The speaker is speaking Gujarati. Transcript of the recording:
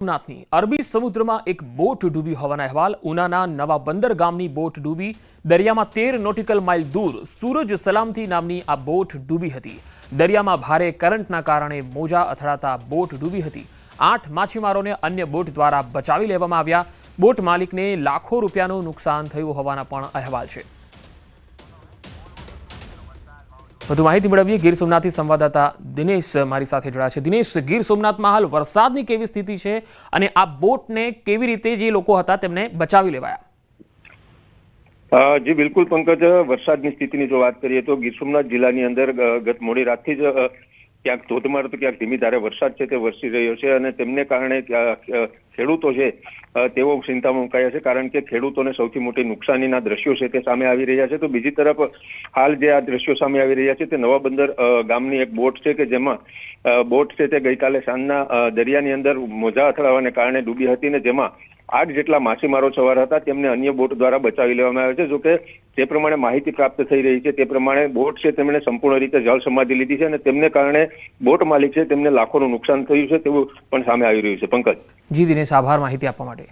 સોમનાથની અરબી સમુદ્રમાં એક બોટ ડૂબી હોવાના અહેવાલ. ઉનાના નવા બંદર ગામની બોટ ડૂબી. દરિયામાં 13 નોટિકલ માઇલ દૂર સૂરજ સલામતી નામની આ બોટ ડૂબી હતી. દરિયામાં ભારે કરંટના કારણે મોજા અથડાતા બોટ ડૂબી હતી. 8 માછીમારોને અન્ય બોટ દ્વારા બચાવી લેવામાં આવ્યા. બોટ માલિકને લાખો રૂપિયાનું નુકસાન થયું હોવાના પણ અહેવાલ છે. વધુ માહિતી મેળવીએ ગીર સોમનાથથી સંવાદદાતા દિનેશ મારી સાથે જોડાયા છે. દિનેશ, ગીર સોમનાથમાં હાલ વરસાદની કેવી સ્થિતિ છે અને આ બોટને કેવી રીતે જે લોકો હતા તેમને બચાવી લેવાયા? જી બિલકુલ પંકજ, વરસાદની સ્થિતિની જો વાત કરીએ તો ગીર સોમનાથ જિલ્લાની અંદર ગત મોડી રાતથી જ ક્યાંક ધોધમાર તો ક્યાંક ધીમી ધારે વરસાદ છે તે વરસી રહ્યો છે અને તેમને કારણે ખેડૂતો છે તેઓ ચિંતામાં મુકાયા છે, કારણ કે ખેડૂતોને સૌથી મોટી નુકસાનીના દ્રશ્યો છે તે સામે આવી રહ્યા છે. તો બીજી તરફ હાલ જે આ દ્રશ્યો સામે આવી રહ્યા છે તે નવા બંદર ગામની એક બોટ છે કે જેમાં બોટ છે તે ગઈકાલે સાંજના દરિયાની અંદર મોજા અથડાવાને કારણે ડૂબી હતી ને જેમાં 8 જેટલા માછીમારો સવાર હતા તેમને અન્ય બોટ દ્વારા બચાવી લેવામાં આવ્યા છે. જોકે જે પ્રમાણે માહિતી પ્રાપ્ત થઈ રહી છે તે પ્રમાણે બોટ છે તેમણે સંપૂર્ણ રીતે જળ સમાધિ લીધી છે અને તેમને કારણે બોટ માલિક છે તેમને લાખોનું નુકસાન થયું છે તેવું પણ સામે આવી રહ્યું છે. પંકજ. જી દિનેશ, આભાર માહિતી આપવા માટે.